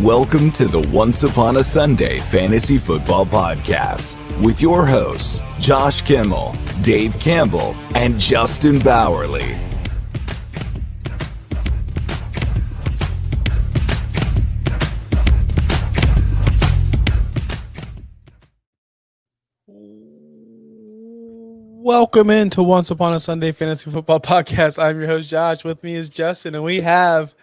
Welcome to the Once Upon a Sunday Fantasy Football Podcast with your hosts, Josh Kimmel, Dave Campbell, and Justin Bowerly. Welcome into Once Upon a Sunday Fantasy Football Podcast. I'm your host, Josh. With me is Justin, and we have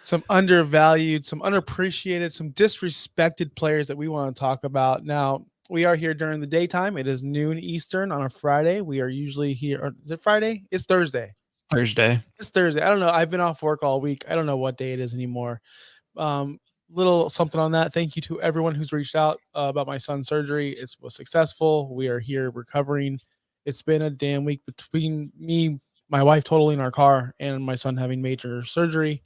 some undervalued, some unappreciated, some disrespected players that we want to talk about. Now, we are here during the daytime. It is noon Eastern on a Friday. We are usually here. Or is it Friday? It's Thursday. It's Thursday. I don't know. I've been off work all week. I don't know what day it is anymore. Little something on that. Thank you to everyone who's reached out about my son's surgery. It was successful. We are here recovering. It's been a damn week between me, my wife totaling our car, and my son having major surgery.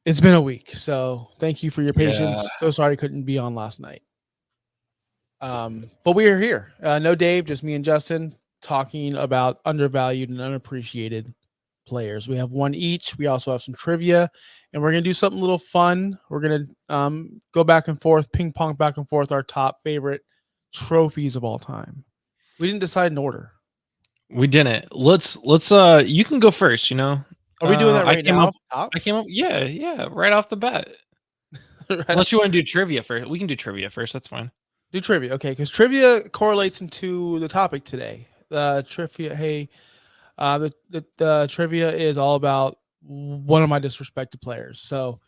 It's been a week. So thank you for your patience. Yeah. So sorry I couldn't be on last night. But we are here. No Dave, just me and Justin talking about undervalued and unappreciated players. We have one each. We also have some trivia, and we're gonna do something a little fun. We're gonna go back and forth, ping pong back and forth, our top favorite trophies of all time. We didn't decide in order. We didn't. Let's you can go first, you know. Are we doing that right now? I came up, yeah, right off the bat. Right. Unless you want to do trivia first. We can do trivia first, that's fine. Do trivia, okay, because trivia correlates into the topic today. Trivia, hey, the trivia is all about one of my disrespected players. So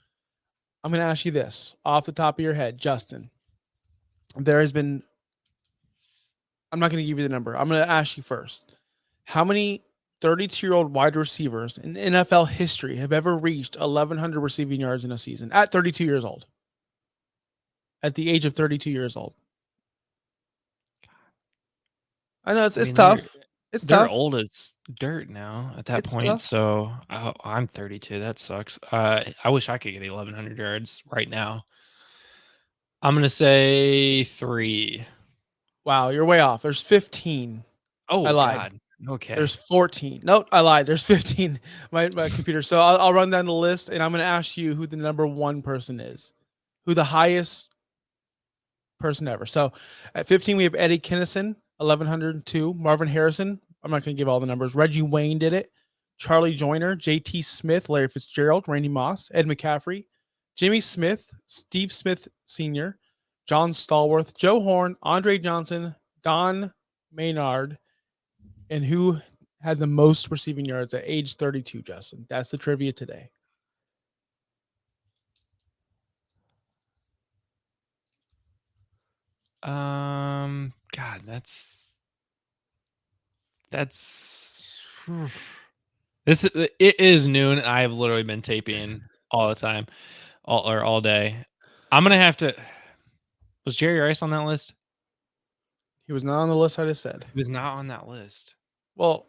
I'm going to ask you this off the top of your head, Justin. There has been, I'm not going to give you the number. I'm going to ask you first. How many 32-year-old wide receivers in NFL history have ever reached 1,100 receiving yards in a season at 32 years old? At the age of 32 years old. I know it's tough. They're old as dirt now at that point. Tough. So I'm 32. That sucks. I wish I could get 1,100 yards right now. I'm gonna say 3. Wow, you're way off. There's 15. Oh, I lied. God. Okay. There's 14. Nope, I lied. There's 15. My computer. So I'll run down the list, and I'm going to ask you who the number one person is, who the highest person ever. So at 15, we have Eddie Kinnison, 1,102. Marvin Harrison. I'm not going to give all the numbers. Reggie Wayne did it. Charlie Joyner, J.T. Smith, Larry Fitzgerald, Randy Moss, Ed McCaffrey, Jimmy Smith, Steve Smith Sr., John Stallworth, Joe Horn, Andre Johnson, Don Maynard, and who had the most receiving yards at age 32, Justin? That's the trivia today. God, that's it is noon. I have literally been taping all the time, all day. I'm gonna have to. Was Jerry Rice on that list? He was not on the list I just said. He was not on that list. Well,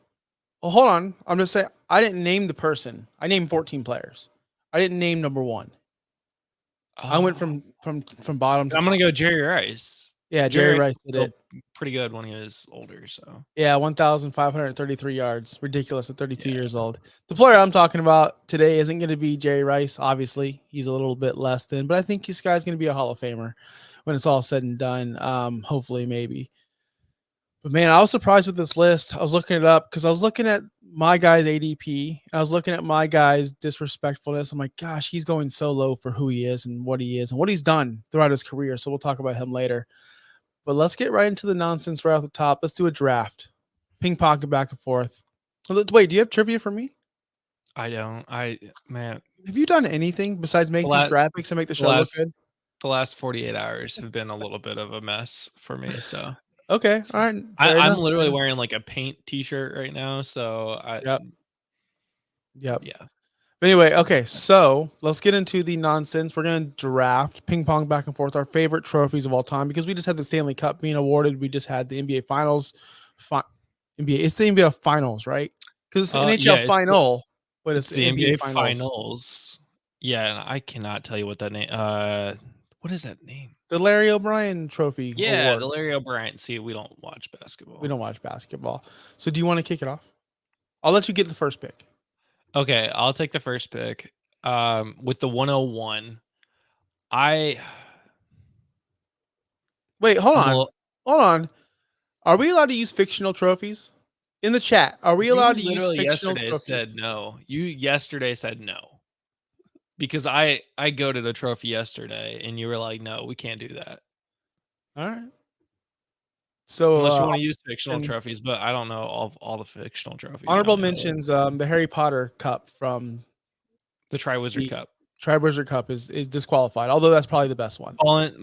hold on. I'm just saying I didn't name the person. I named 14 players. I didn't name number one. I went from bottom to I'm top. gonna go Jerry Rice. Yeah, Jerry Rice did it. Pretty good when he was older. So yeah, 1,533 yards. Ridiculous at 32 years old. The player I'm talking about today isn't going to be Jerry Rice. Obviously, he's a little bit less than, but I think this guy's going to be a Hall of Famer when it's all said and done. Hopefully, maybe. But man, I was surprised with this list. I was looking it up because I was looking at my guy's ADP. I was looking at my guy's disrespectfulness. I'm like, gosh, he's going so low for who he is and what he's done throughout his career. So we'll talk about him later. But let's get right into the nonsense right off the top. Let's do a draft. Ping pong back and forth. Wait, do you have trivia for me? I don't. Man. Have you done anything besides make these graphics and make the show look good? The last 48 hours have been a little bit of a mess for me. So okay, all right. I'm literally wearing like a paint T-shirt right now. So Yep. Yeah. But anyway, okay, so let's get into the nonsense. We're going to draft, ping pong back and forth, our favorite trophies of all time, because we just had the Stanley Cup being awarded. We just had the NBA Finals. It's the NBA Finals, right? Because it's the NHL Final, but it's the NBA Finals. Yeah, and I cannot tell you what that name. What is that name? The Larry O'Brien Trophy. Yeah, award. The Larry O'Brien. See, we don't watch basketball. We don't watch basketball. So do you want to kick it off? I'll let you get the first pick. Okay, I'll take the first pick. with the 101. I Wait, hold I'm a on. little, Hold on. Are we allowed to use fictional trophies? In the chat, are we you allowed to use literally fictional yesterday said trophies? no. You yesterday said no because I go to the trophy yesterday and you were like, no, we can't do that All right. So unless you want to use fictional and trophies. But I don't know all the fictional trophies. I honorable only know mentions, the Harry Potter Cup from the Triwizard the Cup. Triwizard Cup is disqualified, although that's probably the best one.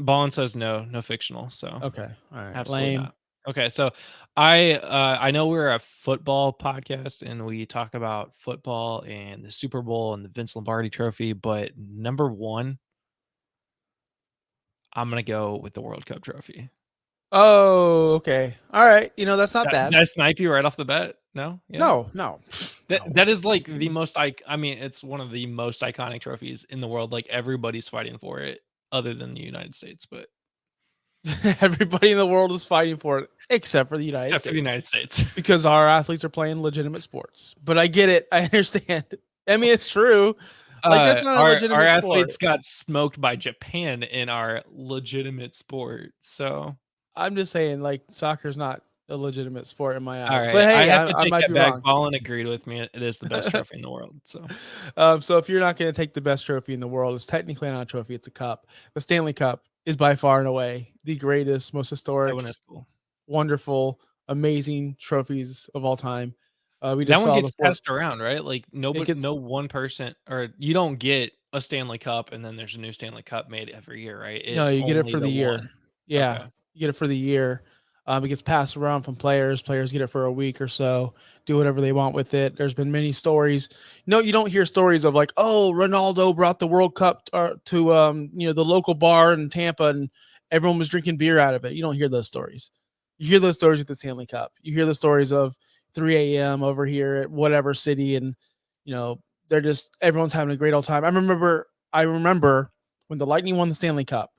Ballin says no fictional. So Okay. All right. absolutely Lame. not. Okay, so I know we're a football podcast and we talk about football and the Super Bowl and the Vince Lombardi Trophy, but number one, I'm gonna go with the World Cup trophy. Oh, okay. All right. That's not Did bad. I snipe you right off the bat? No, yeah. No, no. No. That is like the most I mean, it's one of the most iconic trophies in the world. Like everybody's fighting for it, other than the United States, but Everybody in the world is fighting for it except for the United except for the States United States. because our athletes are playing legitimate sports. But I get it. I understand. I mean, it's true. Like that's not a Our legitimate sport. athletes got smoked by Japan in our legitimate sport. So I'm just saying, like, soccer's not a legitimate sport in my all eyes. right, But I hey, have to I take might that be back. wrong. Ballin agreed with me. It is the best trophy in the world. So So if you're not going to take the best trophy in the world, it's technically not a trophy; it's a cup. The Stanley Cup is by far and away the greatest, most that historic, one is cool. wonderful, amazing trophies of all time. We That just one saw the gets four. passed around, right? Like It nobody, gets no one person, or you don't get a Stanley Cup and then there's a new Stanley Cup made every year, right? No, It's you get it only for the the year. one. Yeah, Okay. you get it for the year. It gets passed around from players. Players get it for a week or so, do whatever they want with it. There's been many stories. No, you don't hear stories of like, oh, Ronaldo brought the World Cup to the local bar in Tampa and everyone was drinking beer out of it. You don't hear those stories. You hear those stories with the Stanley Cup. You hear the stories of 3 a.m. over here at whatever city, and they're just everyone's having a great old time. I remember when the Lightning won the Stanley Cup.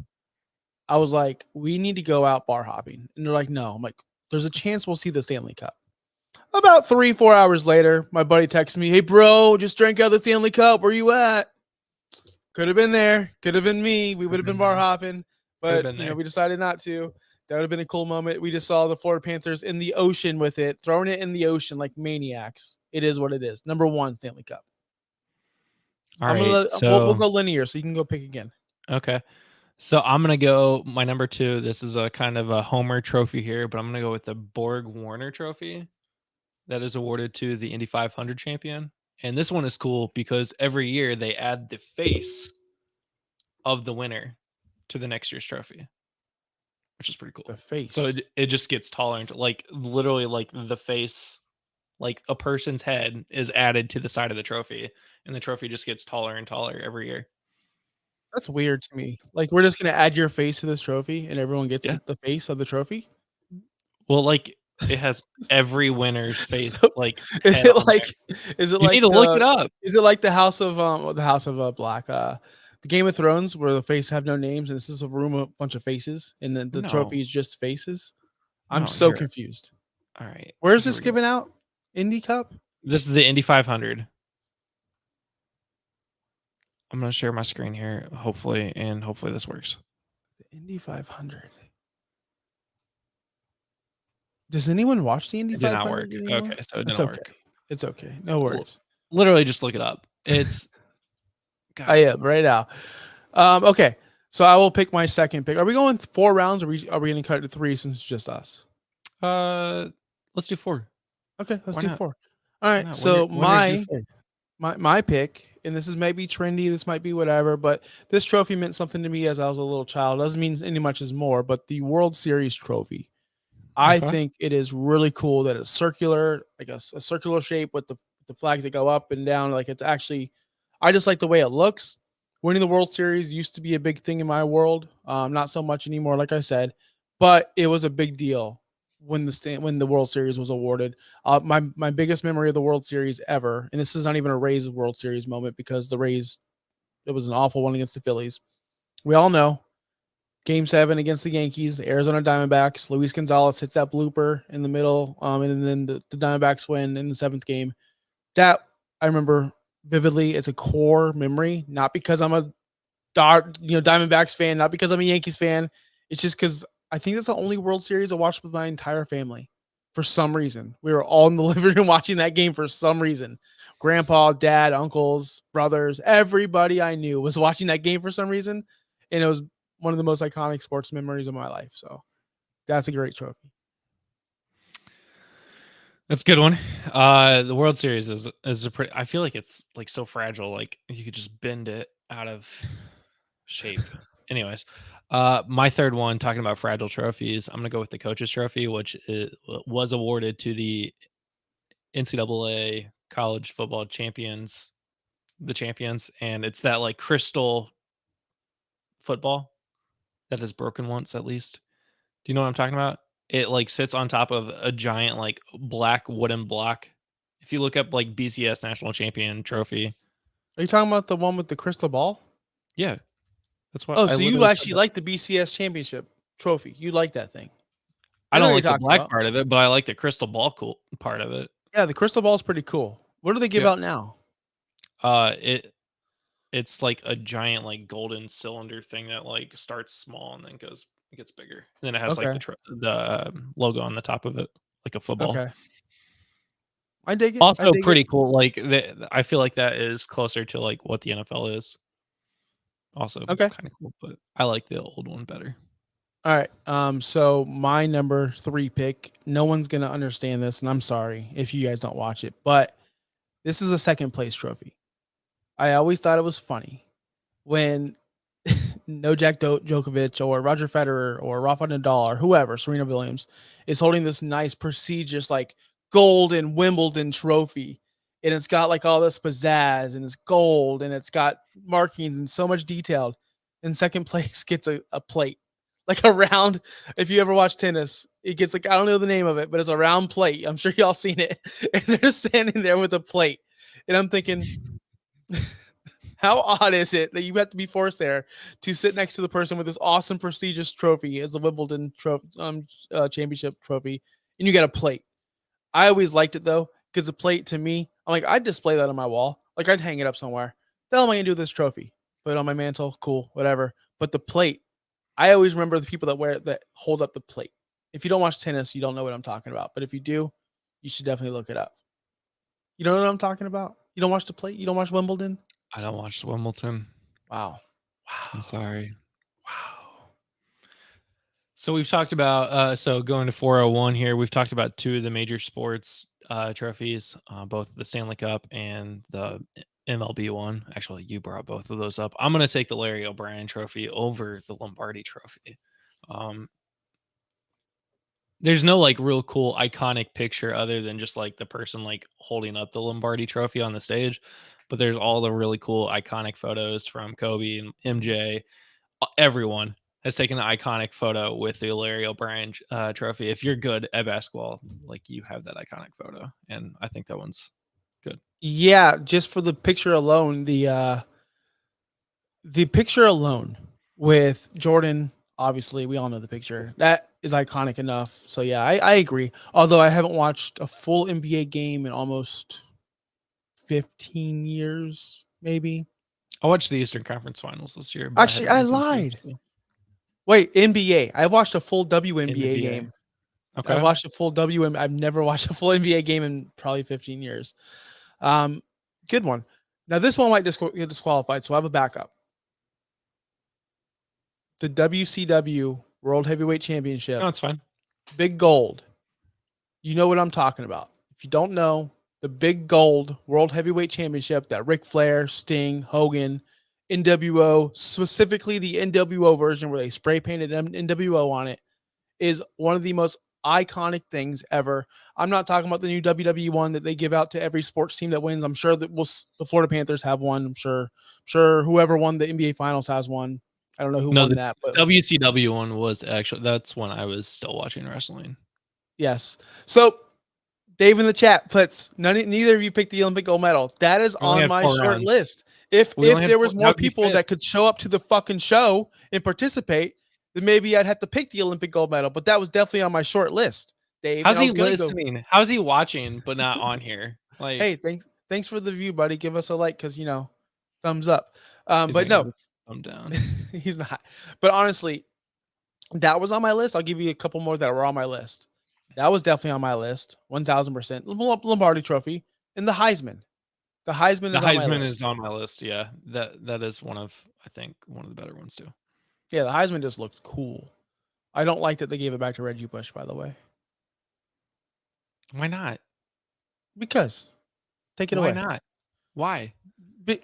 I was like, we need to go out bar hopping. And they're like, no. I'm like, there's a chance we'll see the Stanley Cup. About 3-4 hours later, my buddy texts me, hey, bro, just drank out the Stanley Cup. Where you at? Could have been there. Could have been me. We would have been bar hopping. Could have But, been there. we decided not to. That would have been a cool moment. We just saw the Florida Panthers in the ocean with it, throwing it in the ocean like maniacs. It is what it is. Number one, Stanley Cup. All I'm gonna right. we'll So go linear so you can go pick again. okay. So I'm gonna go my number two. This is a kind of a Homer trophy here, but I'm gonna go with the Borg Warner Trophy that is awarded to the Indy 500 champion. And this one is cool because every year they add the face of the winner to the next year's trophy, which is pretty cool. The face. So it just gets taller and like literally like the face, like a person's head is added to the side of the trophy, and the trophy just gets taller and taller every year. That's weird to me. Like, we're just gonna add your face to this trophy, and everyone gets Yeah. the face of the trophy. Well, like it has every winner's face, So, like is head it on like, there. is it You like need to look it up. the House of Black, the Game of Thrones, where the faces have no names, and this is a room of a bunch of faces, and then the trophy No, is just faces. I'm no. so Here, confused. all right. Where's Here this we go. given out? Indie Cup? This is the Indy 500. I'm gonna share my screen here, hopefully this works. The Indy 500. Does anyone watch the Indy It did not work. 500 anymore? Okay, so it It's didn't okay. work. It's okay. No worries. Literally, just look it up. It's God. I am right now. Okay. So I will pick my second pick. Are we going 4 rounds, or are we going to cut it to 3 since it's just us? Let's do 4. Okay, let's Why do not? 4. All right. Why not? So Winners do 4. my pick, and this is maybe trendy, this might be whatever, but this trophy meant something to me as I was a little child. Doesn't mean any much as more, but the World Series trophy. I Okay. think it is really cool that it's circular, like a circular shape with the flags that go up and down. Like, it's actually, I just like the way it looks. Winning the World Series used to be a big thing in my world. Not so much anymore, like I said, but it was a big deal when the World Series was awarded. My biggest memory of the World Series ever, and this is not even a Rays World Series moment because the Rays, it was an awful one against the Phillies. We all know. Game 7 against the Yankees, the Arizona Diamondbacks. Luis Gonzalez hits that blooper in the middle, and then the Diamondbacks win in the 7th game. That I remember vividly. It's a core memory, not because I'm a Diamondbacks fan, not because I'm a Yankees fan. It's just because I think that's the only World Series I watched with my entire family. For some reason, we were all in the living room watching that game. For some reason, grandpa, dad, uncles, brothers, everybody I knew was watching that game for some reason, and it was one of the most iconic sports memories of my life. So that's a great trophy. That's a good one. The World Series is a pretty. I feel like it's like so fragile. Like you could just bend it out of shape. Anyways, my third one, talking about fragile trophies, I'm gonna go with the coaches trophy, which was awarded to the NCAA college football champions, the champions, and it's that like crystal football that is broken once at least. Do you know what I'm talking about? It like sits on top of a giant like black wooden block. If you look up like BCS national champion trophy, Are you talking about the one with the crystal ball? yeah, that's what Oh, I so you literally said. actually like the BCS championship trophy? You like that thing? I I know don't what you're like the talking black about. part of it, but I like the crystal ball cool part of it. Yeah, the crystal ball is pretty cool. What do they give Yep. out now? It's like a giant like golden cylinder thing that like starts small and then gets bigger. And then it has like Okay. the logo on the top of it, like a football. Okay. I dig it. I Also dig it. pretty cool. Like I feel like that is closer to like what the NFL is. Also Okay. kind of cool, but I like the old one better. All right. So my number 3 pick, no one's gonna understand this, and I'm sorry if you guys don't watch it, but this is a second place trophy. I always thought it was funny when Djokovic or Roger Federer or Rafa Nadal or whoever, Serena Williams, is holding this nice, prestigious, like gold and Wimbledon trophy. And it's got like all this pizzazz and it's gold and it's got markings and so much detailed. And second place gets a plate, like a round. If you ever watch tennis, it gets like, I don't know the name of it, but it's a round plate. I'm sure y'all seen it. And they're standing there with a plate. And I'm thinking, how odd is it that you have to be forced there to sit next to the person with this awesome, prestigious trophy as the Wimbledon championship trophy, and you get a plate? I always liked it though, because the plate to me, I'm like, I'd display that on my wall. Like I'd hang it up somewhere. The hell am I gonna do with this trophy? Put it on my mantle, cool, whatever. But the plate, I always remember the people that hold up the plate. If you don't watch tennis, you don't know what I'm talking about. But if you do, you should definitely look it up. You know what I'm talking about? You don't watch the plate? You don't watch Wimbledon? I don't watch Wimbledon. Wow. I'm Wow. sorry. Wow. So we've talked about so going to 401 here, we've talked about two of the major sports trophies, both the Stanley Cup and the MLB one. Actually, you brought both of those up. I'm going to take the Larry O'Brien trophy over the Lombardi trophy. Um, there's no like real cool iconic picture other than just like the person like holding up the Lombardi trophy on the stage, but there's all the really cool iconic photos from Kobe and MJ. Everyone has taken an iconic photo with the Larry O'Brien trophy. If you're good at basketball, like you have that iconic photo, and I think that one's good. Yeah, just for the picture alone, the picture alone with Jordan, obviously we all know the picture. That is iconic enough. So yeah, I agree. Although I haven't watched a full NBA game in almost 15 years, maybe. I watched the Eastern Conference Finals this year, but I Actually, hadn't I watched them too. lied. So. Wait, NBA. I watched a full WNBA NBA. game. I've Okay. watched a full I've never watched a full NBA game in probably 15 years. Um, Good one. Now this one might get disqualified, so I have a backup. The WCW World Heavyweight Championship, No, it's fine. big gold. You know what I'm talking about. If you don't know, the big gold World Heavyweight Championship that Ric Flair, Sting, Hogan, NWO, specifically the NWO version where they spray painted NWO on it, is one of the most iconic things ever. I'm not talking about the new WWE one that they give out to every sports team that wins. I'm sure that the Florida Panthers have one. I'm sure whoever won the NBA Finals has one. I don't know who No, won the that, but WCW one was actually that's when I was still watching wrestling. yes. So Dave in the chat puts neither of you picked the Olympic gold medal. That is We only on had my 4 short rounds. list. If We only had there 4, was that more would be people 5th. that could show up to the fucking show and participate, then maybe I'd have to pick the Olympic gold medal. But that was definitely on my short list, Dave. How's And I he was gonna go. listening? How's he watching but not on here? Like, Hey, Thanks for the view, buddy. Give us a like because thumbs up. He's But gonna no, give us a thumb down. he's not. But honestly, that was on my list. I'll give you a couple more that were on my list. That was definitely on my list. 1000%. Lombardi Trophy and the Heisman. The Heisman The is on my Heisman list. is on my list. Yeah, that is I think one of the better ones too. Yeah, the Heisman just looks cool. I don't like that they gave it back to Reggie Bush, by the way. Why not? Because take it Why away. not? Why?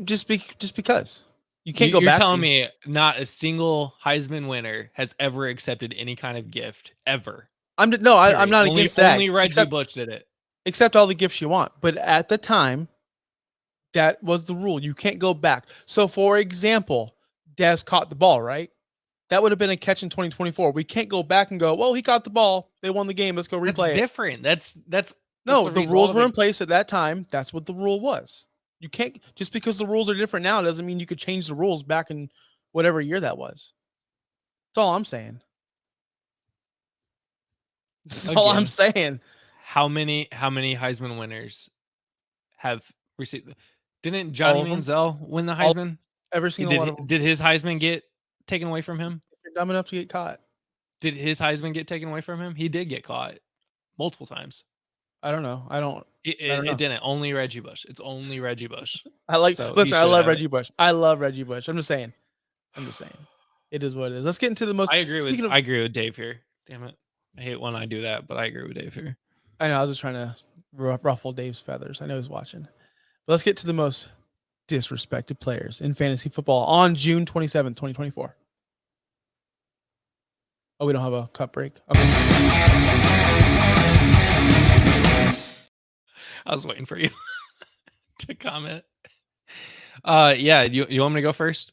Just because you can't go You're back. telling me not a single Heisman winner has ever accepted any kind of gift ever. I'm not Period. against that. Only Reggie Bush did it. Accept all the gifts you want, but at the time, that was the rule. You can't go back. So, for example, Dez caught the ball, right? That would have been a catch in 2024. We can't go back and go, well, he caught the ball. They won the game. Let's go replay That's different. That's no, the the rules were in place at that time. That's what the rule was. You can't, just because the rules are different now doesn't mean you could change the rules back in whatever year that was. That's all I'm saying. That's all I'm saying. How many Heisman winners have received? Didn't Johnny Manziel win the Heisman? Every single one of them. Did his Heisman get taken away from him? You're dumb enough to get caught. Did his Heisman get taken away from him? He did get caught multiple times. I don't know. It didn't. Only Reggie Bush. It's only Reggie Bush. Listen, I love Reggie Bush. I love Reggie Bush. I'm just saying. It is what it is. Let's get into the most. I agree with Dave here. Damn it. I hate when I do that, but I agree with Dave here. I know. I was just trying to ruffle Dave's feathers. I know he's watching. But let's get to the most disrespected players in fantasy football on June 27th, 2024. Oh, we don't have a cut break. Okay. I was waiting for you to comment. Yeah, you want me to go first?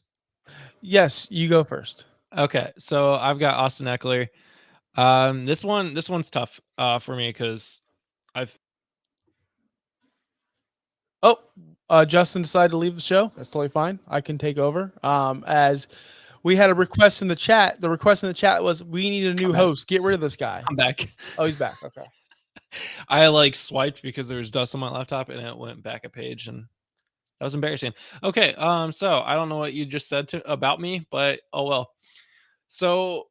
Yes, you go first. Okay, so I've got Austin Eckler. This one's tough for me because Justin decided to leave the show. That's totally fine. I can take over. As we had a request in the chat. The request in the chat was, we need a new host. Get rid of this guy. I'm back. Oh, he's back. Okay. I swiped because there was dust on my laptop and it went back a page and that was embarrassing. Okay. So I don't know what you just said about me, but oh well. So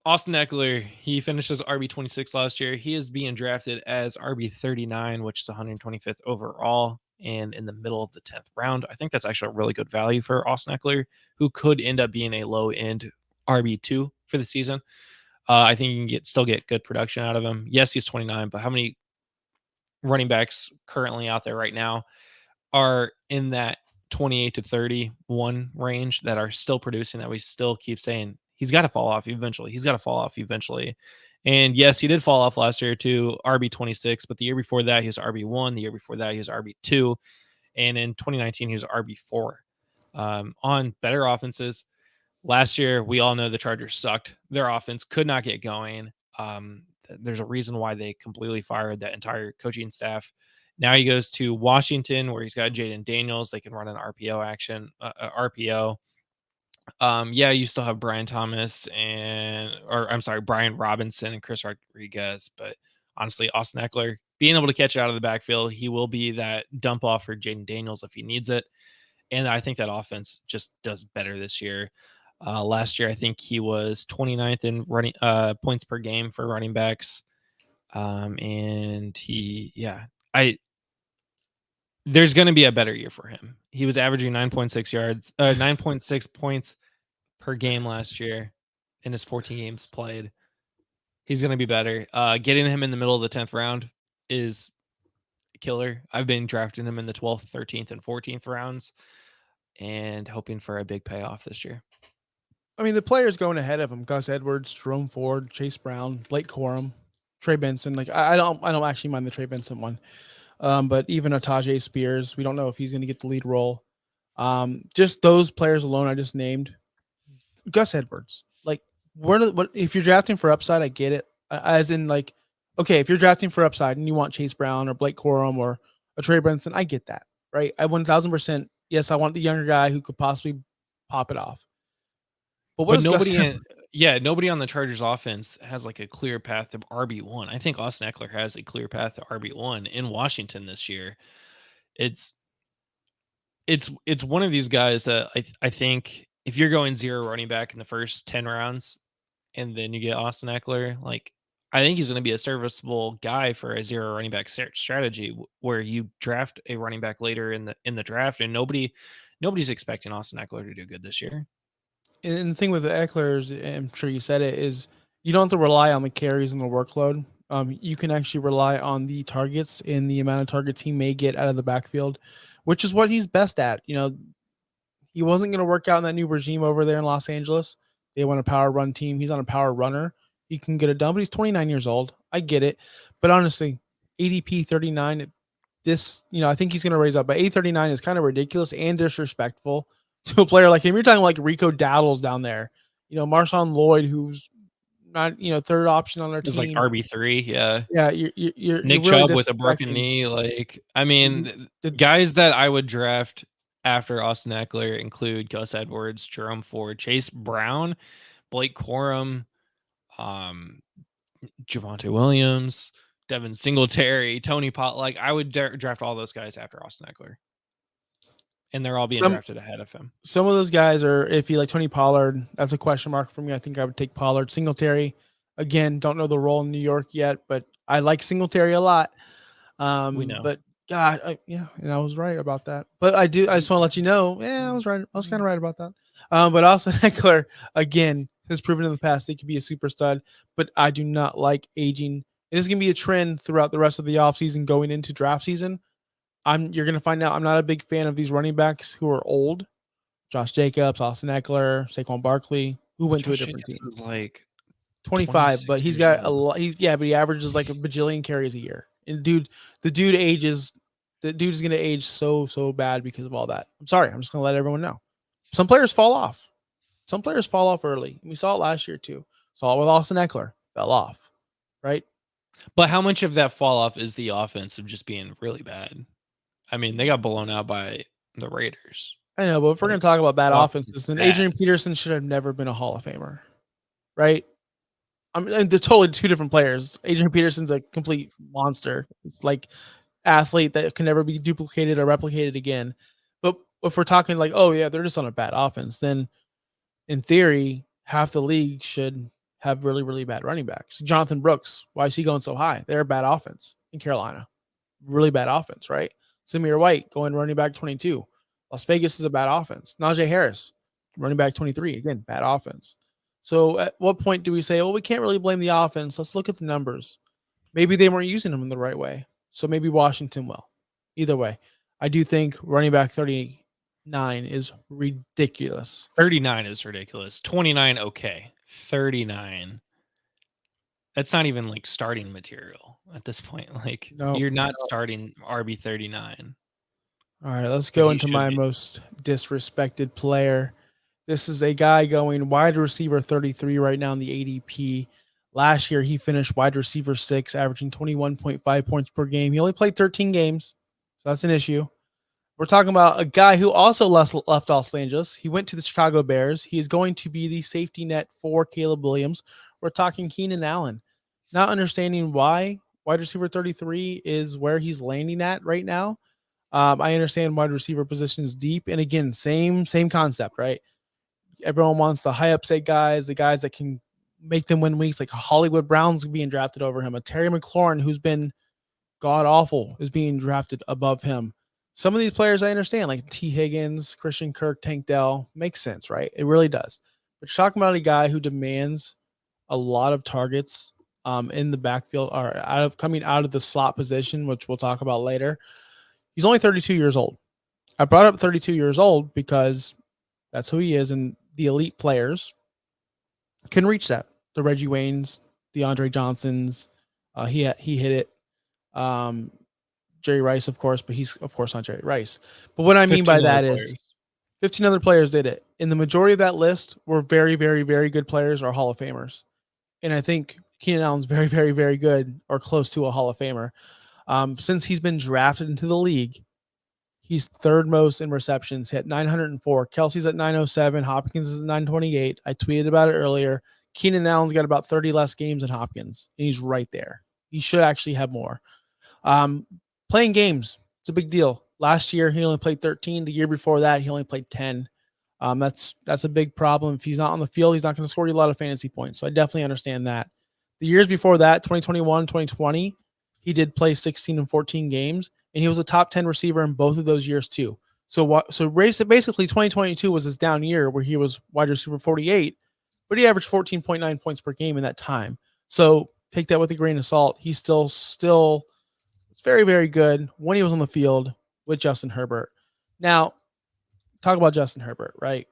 Austin Eckler, he finished as RB26 last year. He is being drafted as RB39, which is 125th overall and in the middle of the 10th round. I think that's actually a really good value for Austin Eckler, who could end up being a low-end RB2 for the season. I think you can still get good production out of him. Yes, he's 29, but how many running backs currently out there right now are in that 28 to 31 range that are still producing, that we still keep saying he's got to fall off eventually. He's got to fall off eventually. And yes, he did fall off last year to RB26, but the year before that, he was RB1. The year before that, he was RB2. And in 2019, he was RB4. On better offenses, last year, we all know the Chargers sucked. Their offense could not get going. There's a reason why they completely fired that entire coaching staff. Now he goes to Washington, where he's got Jaden Daniels. They can run an RPO action, RPO. Yeah, you still have Brian Robinson and Chris Rodriguez, but honestly, Austin Eckler being able to catch it out of the backfield, he will be that dump off for Jaden Daniels if he needs it. And I think that offense just does better this year. Last year, I think he was 29th in running points per game for running backs. And there's going to be a better year for him. He was averaging 9.6 points per game last year in his 14 games played. He's going to be better. Getting him in the middle of the 10th round is a killer. I've been drafting him in the 12th, 13th, and 14th rounds and hoping for a big payoff this year. I mean, the players going ahead of him: Gus Edwards, Jerome Ford, Chase Brown, Blake Corum, Trey Benson. Like I don't actually mind the Trey Benson one. But even Otajay Spears, we don't know if he's going to get the lead role. Just those players alone I just named. Gus Edwards, like, what if you're drafting for upside? I get it. As in, like, okay, if you're drafting for upside and you want Chase Brown or Blake Corum or a Trey Benson, I get that, right? I 1000%. Yes, I want the younger guy who could possibly pop it off. But nobody on the Chargers offense has like a clear path to RB1. I think Austin Eckler has a clear path to RB1 in Washington this year. it's one of these guys that I think if you're going 0 running back in the first 10 rounds and then you get Austin Eckler, like I think he's going to be a serviceable guy for a 0 running back strategy where you draft a running back later in the draft, and nobody's expecting Austin Eckler to do good this year. And the thing with the Eckler is, I'm sure you said it, is you don't have to rely on the carries and the workload. You can actually rely on the targets and the amount of targets he may get out of the backfield, which is what he's best at. He wasn't going to work out in that new regime over there in Los Angeles. They want a power run team. He's on a power runner. He can get it done, but he's 29 years old. I get it. But honestly, ADP 39, I think he's going to raise up. But 839 is kind of ridiculous and disrespectful to a player like him. You're talking like Rico Dowdle's down there. Marshawn Lloyd, who's not, third option on their It's team. like RB3, yeah. Yeah, you're Nick really Chubb with a broken knee. Like, I mean, the guys that I would draft after Austin Eckler include Gus Edwards, Jerome Ford, Chase Brown, Blake Corum, Javonte Williams, Devin Singletary, Tony Pollard. Like, I would draft all those guys after Austin Eckler. And they're all being drafted ahead of him. Some of those guys are iffy, like Tony Pollard. That's a question mark for me. I think I would take Pollard. Singletary, again, don't know the role in New York yet, but I like Singletary a lot. We know. But God, and I was right about that. But I just want to let you know, I was right. I was kind of right about that. But Austin Eckler, again, has proven in the past he could be a super stud, but I do not like aging. It is going to be a trend throughout the rest of the offseason going into draft season. You're going to find out I'm not a big fan of these running backs who are old. Josh Jacobs, Austin Eckler, Saquon Barkley, who went to a different team. Is like 25, but he's got a lot. But he averages like a bajillion carries a year. And the dude is going to age so bad because of all that. I'm sorry. I'm just going to let everyone know. Some players fall off. Some players fall off early. We saw it last year too. Saw it with Austin Eckler. Fell off, right? But how much of that fall off is the offense of just being really bad? I mean, they got blown out by the Raiders. I know, but if we're going to talk about bad offenses, then Adrian Peterson should have never been a Hall of Famer, right? I mean, they're totally two different players. Adrian Peterson's a complete monster. It's like athlete that can never be duplicated or replicated again. But if we're talking like, oh yeah, they're just on a bad offense, then in theory, half the league should have really, really bad running backs. Jonathan Brooks, why is he going so high? They're a bad offense in Carolina. Really bad offense, right? Samir White going running back 22. Las Vegas is a bad offense. Najee Harris, running back 23. Again, bad offense. So at what point do we say, well, we can't really blame the offense. Let's look at the numbers. Maybe they weren't using them in the right way. So maybe Washington will. Either way, I do think running back 39 is ridiculous. 39 is ridiculous. 29, okay. 39. That's not even like starting material at this point. Like, you're not starting RB 39. All right, let's go into my most disrespected player. This is a guy going wide receiver 33 right now in the ADP. Last year, he finished wide receiver 6, averaging 21.5 points per game. He only played 13 games, so that's an issue. We're talking about a guy who also left Los Angeles. He went to the Chicago Bears. He is going to be the safety net for Caleb Williams. We're talking Keenan Allen. Not understanding why wide receiver 33 is where he's landing at right now. I understand wide receiver position is deep. And again, same concept, right? Everyone wants the high upside guys, the guys that can make them win weeks, like Hollywood Brown's being drafted over him. A Terry McLaurin, who's been god awful, is being drafted above him. Some of these players I understand, like T. Higgins, Christian Kirk, Tank Dell, makes sense, right? It really does. But you're talking about a guy who demands a lot of targets in the backfield or coming out of the slot position, which we'll talk about later. He's only 32 years old. I brought up 32 years old because that's who he is, and the elite players can reach that. The Reggie Waynes, the Andre Johnsons, he hit it. Jerry Rice, of course, but he's, of course, not Jerry Rice. But what I mean by that is 15 other players did it. And the majority of that list were very, very, very good players or Hall of Famers. And I think Keenan Allen's very, very, very good or close to a Hall of Famer. Since he's been drafted into the league, he's third most in receptions, hit 904. Kelsey's at 907. Hopkins is at 928. I tweeted about it earlier. Keenan Allen's got about 30 less games than Hopkins, and he's right there. He should actually have more. Playing games, it's a big deal. Last year, he only played 13. The year before that, he only played 10. That's a big problem. If he's not on the field, he's not going to score you a lot of fantasy points. So I definitely understand that. The years before that, 2021, 2020, he did play 16 and 14 games, and he was a top 10 receiver in both of those years too. So basically 2022 was his down year where he was wide receiver 48, but he averaged 14.9 points per game in that time. So take that with a grain of salt. He's still very, very good when he was on the field with Justin Herbert. Now, talk about Justin Herbert, right?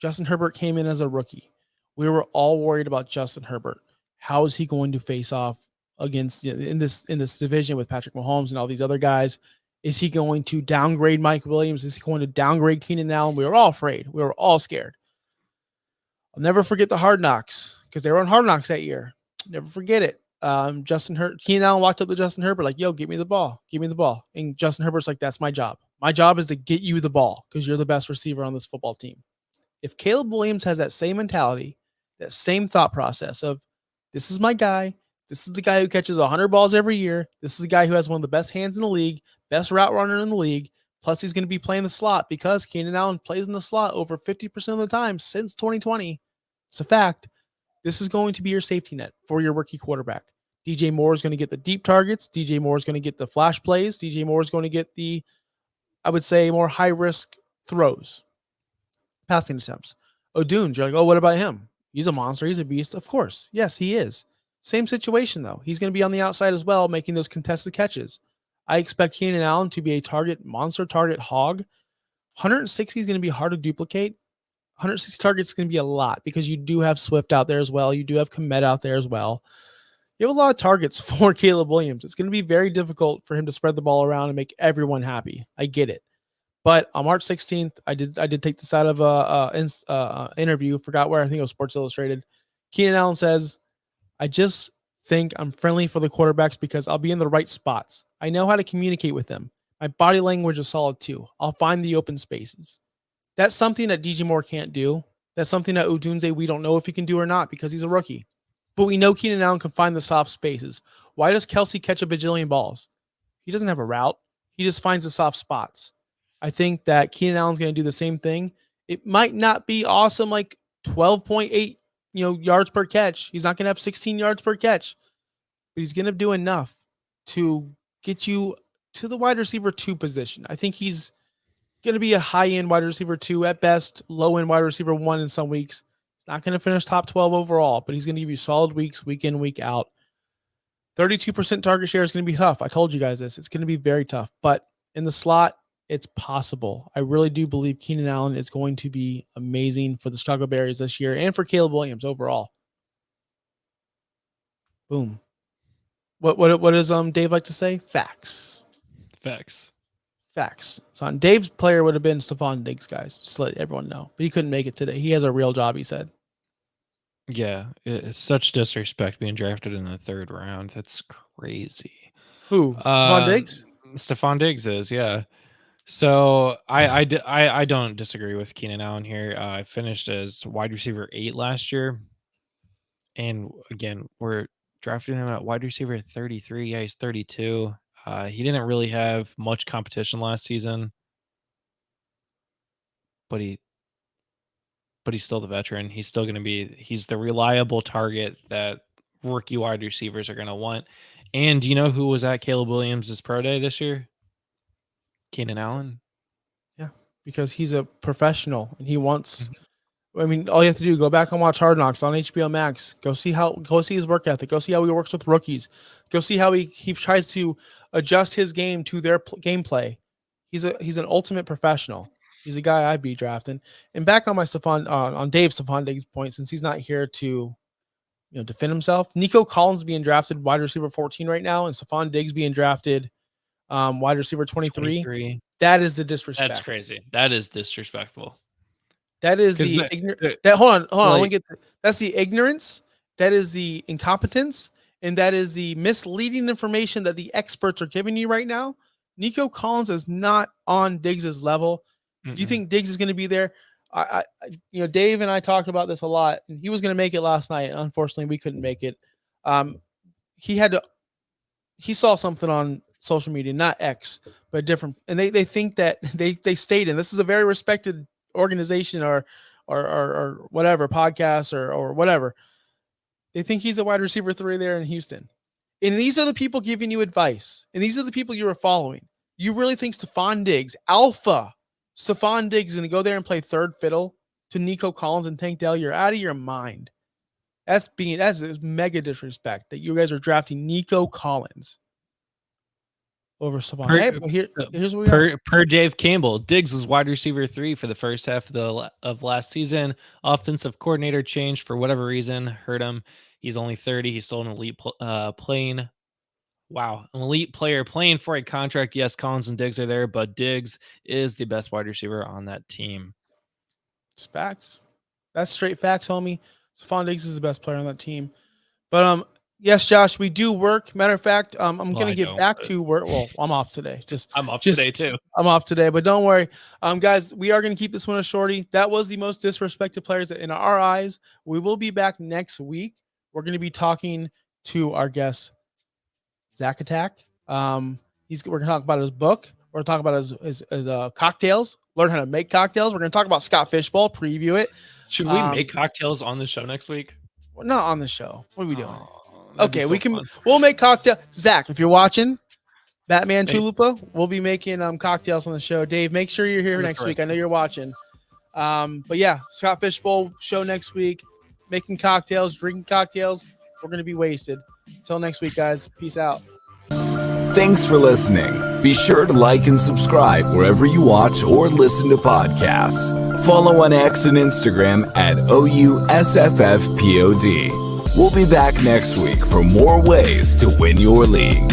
Justin Herbert came in as a rookie. We were all worried about Justin Herbert. How is he going to face off against in this division with Patrick Mahomes and all these other guys? Is he going to downgrade Mike Williams? Is he going to downgrade Keenan Allen? We were all afraid. We were all scared. I'll never forget the Hard Knocks because they were on Hard Knocks that year. Never forget it. Keenan Allen walked up to Justin Herbert like, "Yo, give me the ball. Give me the ball." And Justin Herbert's like, "That's my job. My job is to get you the ball because you're the best receiver on this football team." If Caleb Williams has that same mentality, that same thought process of, "This is my guy. This is the guy who catches 100 balls every year. This is the guy who has one of the best hands in the league, best route runner in the league. Plus, he's going to be playing the slot because Keenan Allen plays in the slot over 50% of the time since 2020. It's a fact. This is going to be your safety net for your rookie quarterback. DJ Moore is going to get the deep targets. DJ Moore is going to get the flash plays. DJ Moore is going to get the, I would say, more high-risk throws, passing attempts. O'Dunes, you're like, oh, what about him? He's a monster. He's a beast. Of course. Yes, he is. Same situation, though. He's going to be on the outside as well, making those contested catches. I expect Keenan Allen to be a monster target hog. 160 is going to be hard to duplicate. 160 targets is going to be a lot because you do have Swift out there as well. You do have Komet out there as well. You have a lot of targets for Caleb Williams. It's going to be very difficult for him to spread the ball around and make everyone happy. I get it. But on March 16th, I did take this out of a interview. Forgot where. I think it was Sports Illustrated. Keenan Allen says, "I just think I'm friendly for the quarterbacks because I'll be in the right spots. I know how to communicate with them. My body language is solid too. I'll find the open spaces." That's something that DJ Moore can't do. That's something that Odunze, we don't know if he can do or not because he's a rookie. But we know Keenan Allen can find the soft spaces. Why does Kelsey catch a bajillion balls? He doesn't have a route. He just finds the soft spots. I think that Keenan Allen's going to do the same thing. It might not be awesome like 12.8 yards per catch. He's not going to have 16 yards per catch. But he's going to do enough to get you to the wide receiver 2 position. I think he's going to be a high-end wide receiver 2 at best, low-end wide receiver 1 in some weeks. He's not going to finish top 12 overall, but he's going to give you solid weeks, week in, week out. 32% target share is going to be tough. I told you guys this. It's going to be very tough. But in the slot, it's possible. I really do believe Keenan Allen is going to be amazing for the Chicago Bears this year and for Caleb Williams overall. Boom. What does Dave like to say? Facts. So on Dave's player would have been Stephon Diggs, guys. Just to let everyone know. But he couldn't make it today. He has a real job, he said. Yeah, it's such disrespect being drafted in the 3rd round. That's crazy. Who? Stephon Diggs? Stephon Diggs is, yeah. So I don't disagree with Keenan Allen here. I finished as wide receiver 8 last year. And again, we're drafting him at wide receiver 33. Yeah, he's 32. He didn't really have much competition last season, but he's still the veteran. He's still going to he's the reliable target that rookie wide receivers are going to want. And do you know who was at Caleb Williams' pro day this year? Keenan Allen. Yeah, because he's a professional and he wants. I mean, all you have to do, go back and watch Hard Knocks on HBO Max. Go see his work ethic. Go see how he works with rookies. Go see how he tries to adjust his game to their gameplay. He's an ultimate professional. He's a guy I'd be drafting. And back on my on Dave Stephon Diggs' point, since he's not here to defend himself, Nico Collins being drafted wide receiver 14 right now, and Stephon Diggs being drafted wide receiver 23. That is the disrespect. That's crazy. That is disrespectful. That is the ignorance. Hold on. That's the ignorance. That is the incompetence, and that is the misleading information that the experts are giving you right now. Nico Collins is not on Diggs's level. Do you think Diggs is going to be there? Dave and I talked about this a lot, and he was going to make it last night. Unfortunately, we couldn't make it. He saw something on social media, not X, but different. And they think that they state, and this is a very respected organization or whatever podcast or whatever. They think he's a wide receiver 3 there in Houston. And these are the people giving you advice. And these are the people you are following. You really think Stephon Diggs, alpha Stephon Diggs, is going to go there and play third fiddle to Nico Collins and Tank Dell? You're out of your mind. That's mega disrespect that you guys are drafting Nico Collins over Stephon. Here's what we per Dave Campbell, Diggs was wide receiver 3 for the first half of last season. Offensive coordinator changed for whatever reason, hurt him. He's only 30. He's still an elite an elite player playing for a contract. Yes, Collins and Diggs are there, but Diggs is the best wide receiver on that team. It's facts. That's straight facts, homie. Stephon Diggs is the best player on that team. But yes, Josh, we do work. Matter of fact, I'm going to get back to work. Well, I'm off today. I'm off today too. I'm off today, but don't worry. Guys, we are going to keep this one a shorty. That was the most disrespected players in our eyes. We will be back next week. We're going to be talking to our guest, Zach Attack. We're going to talk about his book. We're going to talk about his cocktails, learn how to make cocktails. We're going to talk about Scott Fishbowl, preview it. Should we make cocktails on the show next week? Well, not on the show. What are we doing? Okay, we'll make cocktail. Zach, if you're watching, Batman Tulupa, we'll be making cocktails on the show. Dave, make sure you're here next week. I know you're watching. But yeah, Scott Fishbowl show next week, making cocktails, drinking cocktails. We're going to be wasted. Until next week, guys. Peace out. Thanks for listening. Be sure to like and subscribe wherever you watch or listen to podcasts. Follow on X and Instagram at OUSFFPOD. We'll be back next week for more ways to win your league.